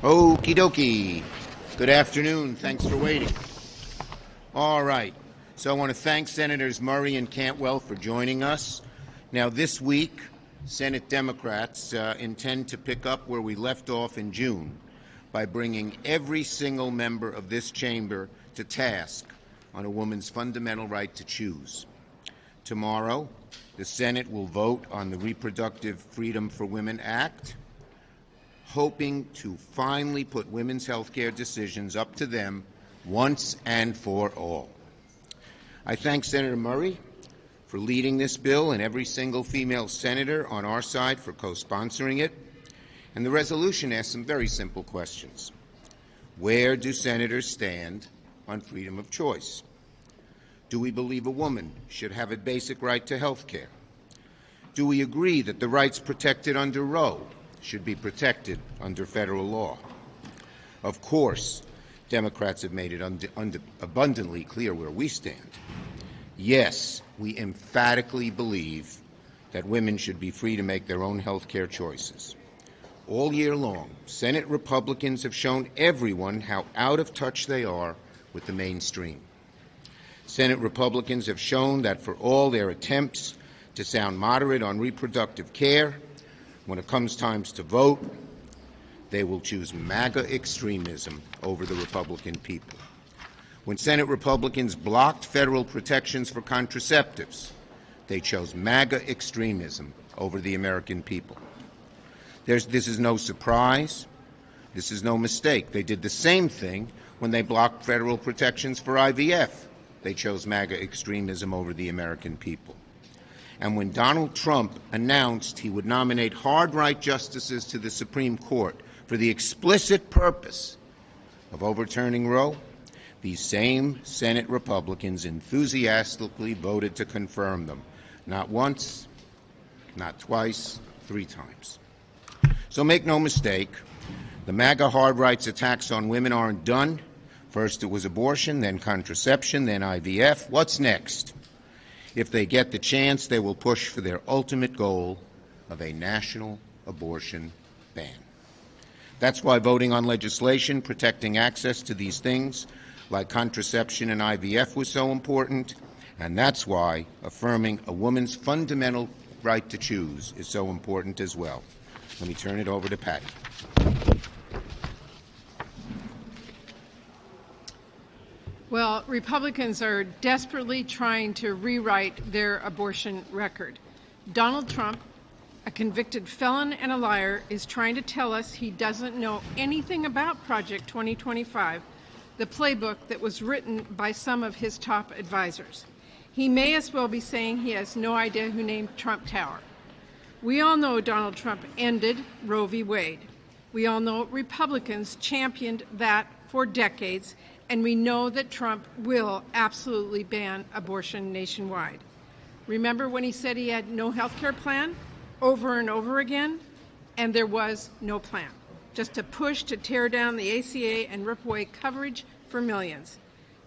Okie dokie. Good afternoon. Thanks for waiting. All right. So I want to thank Senators Murray and Cantwell for joining us. Now, this week, Senate Democrats intend to pick up where we left off in June by bringing every single member of this chamber to task on a woman's fundamental right to choose. Tomorrow, the Senate will vote on the Reproductive Freedom for Women Act, hoping to finally put women's health care decisions up to them once and for all. I thank Senator Murray for leading this bill and every single female senator on our side for co-sponsoring it. And the resolution asks some very simple questions. Where do senators stand on freedom of choice? Do we believe a woman should have a basic right to health care? Do we agree that the rights protected under Roe should be protected under federal law? Of course, Democrats have made it abundantly clear where we stand. Yes, we emphatically believe that women should be free to make their own health care choices. All year long, Senate Republicans have shown everyone how out of touch they are with the mainstream. Senate Republicans have shown that for all their attempts to sound moderate on reproductive care, when it comes time to vote, they will choose MAGA extremism over the Republican people. When Senate Republicans blocked federal protections for contraceptives, they chose MAGA extremism over the American people. This is no surprise. This is no mistake. They did the same thing when they blocked federal protections for IVF. They chose MAGA extremism over the American people. And when Donald Trump announced he would nominate hard-right justices to the Supreme Court for the explicit purpose of overturning Roe, these same Senate Republicans enthusiastically voted to confirm them. Not once, not twice, 3 times. So make no mistake, the MAGA hard rights attacks on women aren't done. First it was abortion, then contraception, then IVF. What's next? If they get the chance, they will push for their ultimate goal of a national abortion ban. That's why voting on legislation protecting access to these things like contraception and IVF was so important, and that's why affirming a woman's fundamental right to choose is so important as well. Let me turn it over to Patty. Well, Republicans are desperately trying to rewrite their abortion record. Donald Trump, a convicted felon and a liar, is trying to tell us he doesn't know anything about Project 2025, the playbook that was written by some of his top advisors. He may as well be saying he has no idea who named Trump Tower. We all know Donald Trump ended Roe v. Wade. We all know Republicans championed that for decades, and we know that Trump will absolutely ban abortion nationwide. Remember when he said he had no health care plan over and over again? And there was no plan, just a push to tear down the ACA and rip away coverage for millions.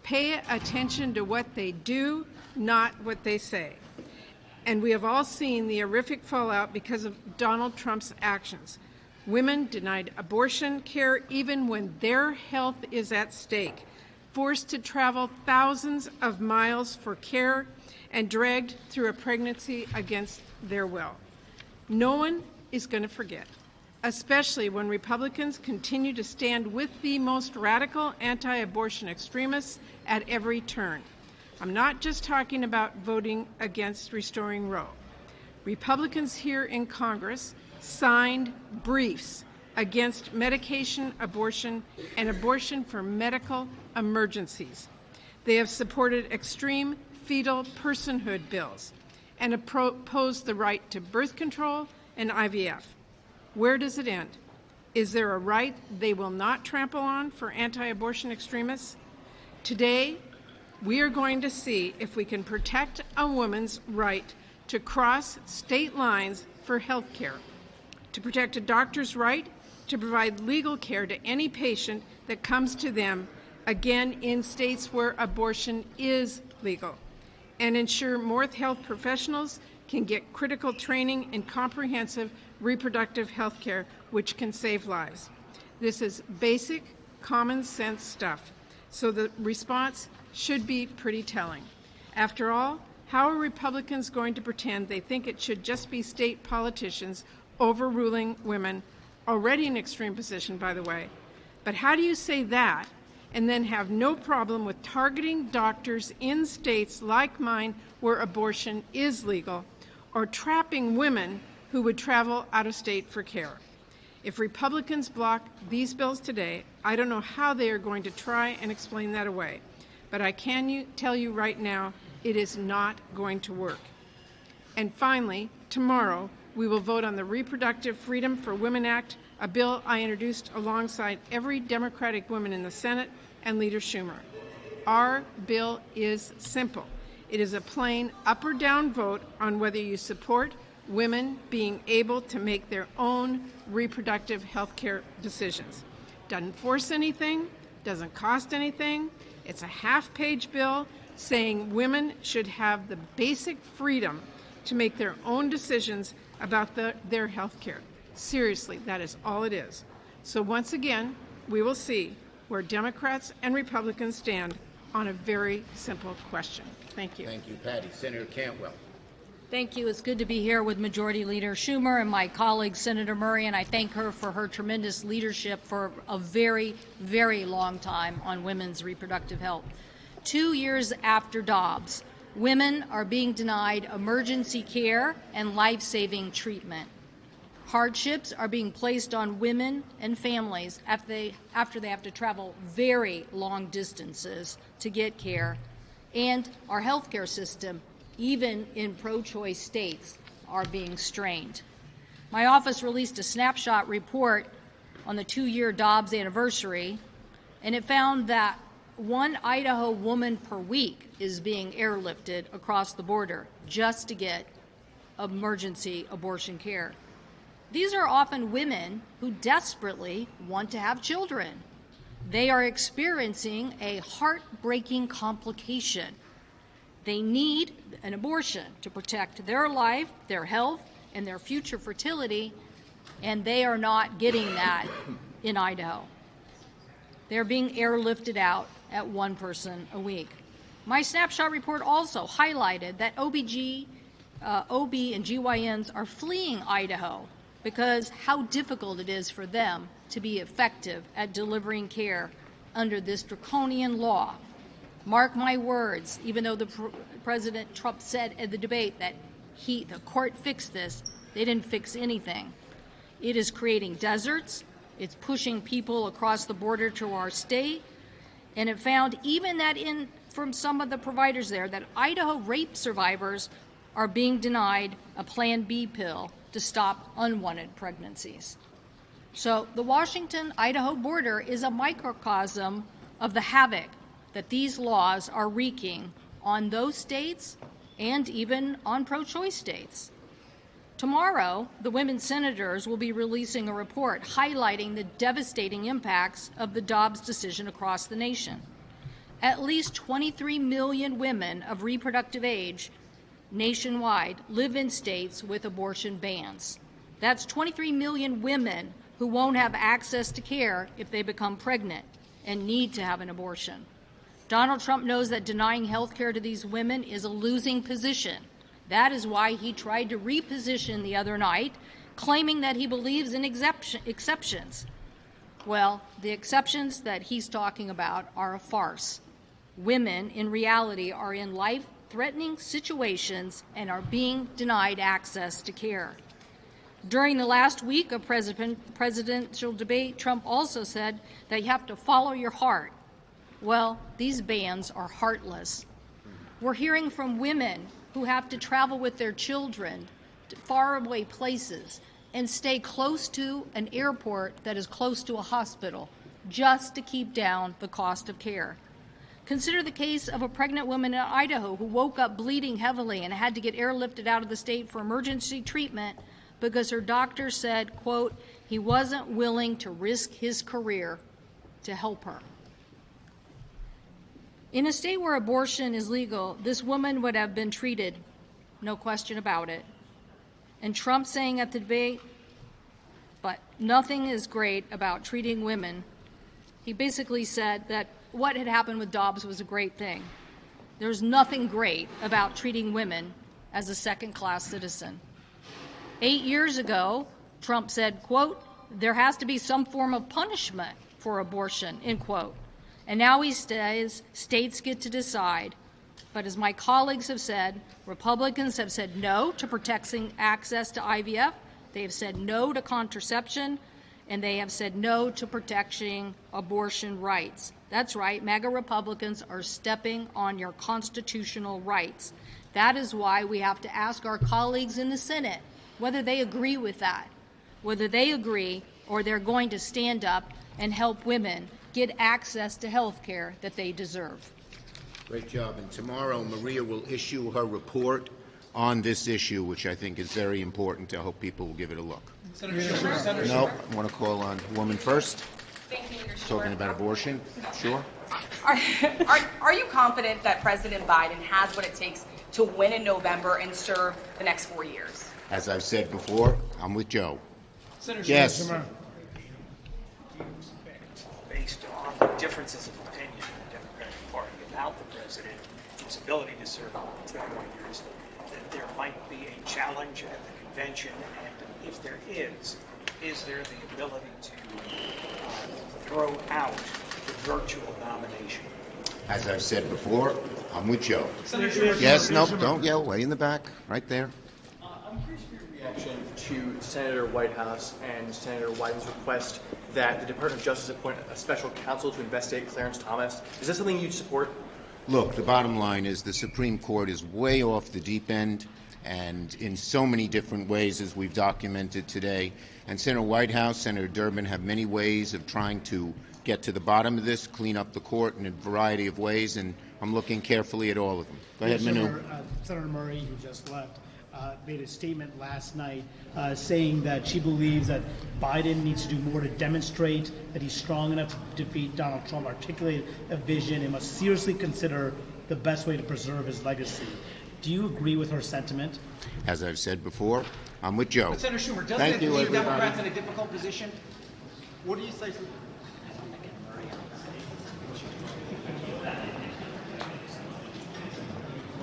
Pay attention to what they do, not what they say. And we have all seen the horrific fallout because of Donald Trump's actions. Women denied abortion care even when their health is at stake, forced to travel thousands of miles for care, and dragged through a pregnancy against their will. No one is going to forget, especially when Republicans continue to stand with the most radical anti-abortion extremists at every turn. I'm not just talking about voting against restoring Roe. Republicans here in Congress signed briefs against medication abortion and abortion for medical emergencies. They have supported extreme fetal personhood bills and opposed the right to birth control and IVF. Where does it end? Is there a right they will not trample on for anti-abortion extremists? Today, we are going to see if we can protect a woman's right to cross state lines for health care, to protect a doctor's right to provide legal care to any patient that comes to them, again in states where abortion is legal, and ensure more health professionals can get critical training in comprehensive reproductive health care, which can save lives. This is basic, common sense stuff, so the response should be pretty telling. After all, how are Republicans going to pretend they think it should just be state politicians overruling women, already in extreme position, by the way? But how do you say that and then have no problem with targeting doctors in states like mine where abortion is legal, or trapping women who would travel out of state for care? If Republicans block these bills today, I don't know how they are going to try and explain that away. But I can tell you right now, it is not going to work. And finally, tomorrow, we will vote on the Reproductive Freedom for Women Act, a bill I introduced alongside every Democratic woman in the Senate and Leader Schumer. Our bill is simple. It is a plain up or down vote on whether you support women being able to make their own reproductive health care decisions. Doesn't force anything, doesn't cost anything. It's a half-page bill saying women should have the basic freedom to make their own decisions about their health care. Seriously, that is all it is. So once again, we will see where Democrats and Republicans stand on a very simple question. Thank you. Thank you, Patty. Senator Cantwell. Thank you. It's good to be here with Majority Leader Schumer and my colleague, Senator Murray, and I thank her for her tremendous leadership for a very, very long time on women's reproductive health. 2 years after Dobbs, women are being denied emergency care and life-saving treatment. Hardships are being placed on women and families after they have to travel very long distances to get care, and our health care system, even in pro-choice states, are being strained. My office released a snapshot report on the 2-year Dobbs anniversary, and it found that one Idaho woman per week is being airlifted across the border just to get emergency abortion care. These are often women who desperately want to have children. They are experiencing a heartbreaking complication. They need an abortion to protect their life, their health, and their future fertility, and they are not getting that in Idaho. They're being airlifted out at one person a week. My snapshot report also highlighted that OB and GYNs are fleeing Idaho because how difficult it is for them to be effective at delivering care under this draconian law. Mark my words, even though President Trump said at the debate that the court fixed this, they didn't fix anything. It is creating deserts, it's pushing people across the border to our state, and it found even that from some of the providers there that Idaho rape survivors are being denied a Plan B pill to stop unwanted pregnancies. So the Washington-Idaho border is a microcosm of the havoc that these laws are wreaking on those states and even on pro-choice states. Tomorrow, the women senators will be releasing a report highlighting the devastating impacts of the Dobbs decision across the nation. At least 23 million women of reproductive age nationwide live in states with abortion bans. That's 23 million women who won't have access to care if they become pregnant and need to have an abortion. Donald Trump knows that denying health care to these women is a losing position. That is why he tried to reposition the other night, claiming that he believes in exceptions. Well, the exceptions that he's talking about are a farce. Women, in reality, are in life-threatening situations and are being denied access to care. During the last week of presidential debate, Trump also said that you have to follow your heart. Well, these bans are heartless. We're hearing from women who have to travel with their children to faraway places and stay close to an airport that is close to a hospital just to keep down the cost of care. Consider the case of a pregnant woman in Idaho who woke up bleeding heavily and had to get airlifted out of the state for emergency treatment because her doctor said, quote, he wasn't willing to risk his career to help her. In a state where abortion is legal, this woman would have been treated, no question about it. And Trump saying at the debate but nothing is great about treating women. He basically said that what had happened with Dobbs was a great thing. There's nothing great about treating women as a second-class citizen. 8 years ago, Trump said, quote, there has to be some form of punishment for abortion, end quote. And now he says states get to decide. But as my colleagues have said, Republicans have said no to protecting access to IVF, they have said no to contraception, and they have said no to protecting abortion rights. That's right, MAGA Republicans are stepping on your constitutional rights. That is why we have to ask our colleagues in the Senate whether they agree with that, whether they agree or they're going to stand up and help women get access to health care that they deserve. Great job. And tomorrow, Maria will issue her report on this issue, which I think is very important. I hope people will give it a look. Senator Schumer. No, I want to call on the woman first. Thank you, Leader Schumer. Talking about abortion. Sure. Are you confident that President Biden has what it takes to win in November and serve the next 4 years? As I've said before, I'm with Joe. Senator Yes. Schumer. Based on the differences of opinion in the Democratic Party about the president, his ability to serve 4 years, that there might be a challenge at the convention, and if there is there the ability to throw out the virtual nomination? As I've said before, I'm with Joe. Senator Schumer. Yes, no, don't yell. Way in the back, right there. I'm curious for your reaction to Senator Whitehouse and Senator Wyden's request that the Department of Justice appoint a special counsel to investigate Clarence Thomas. Is that something you'd support? Look, the bottom line is the Supreme Court is way off the deep end, and in so many different ways, as we've documented today. And Senator Whitehouse, Senator Durbin have many ways of trying to get to the bottom of this, clean up the court in a variety of ways, and I'm looking carefully at all of them. Go ahead, Manu. Senator Murray, who just left, made a statement last night saying that she believes that Biden needs to do more to demonstrate that he's strong enough to defeat Donald Trump, articulate a vision, and must seriously consider the best way to preserve his legacy. Do you agree with her sentiment? As I've said before, I'm with Joe. But Senator Schumer, doesn't Thank it you, leave everybody. Democrats in a difficult position? What do you say?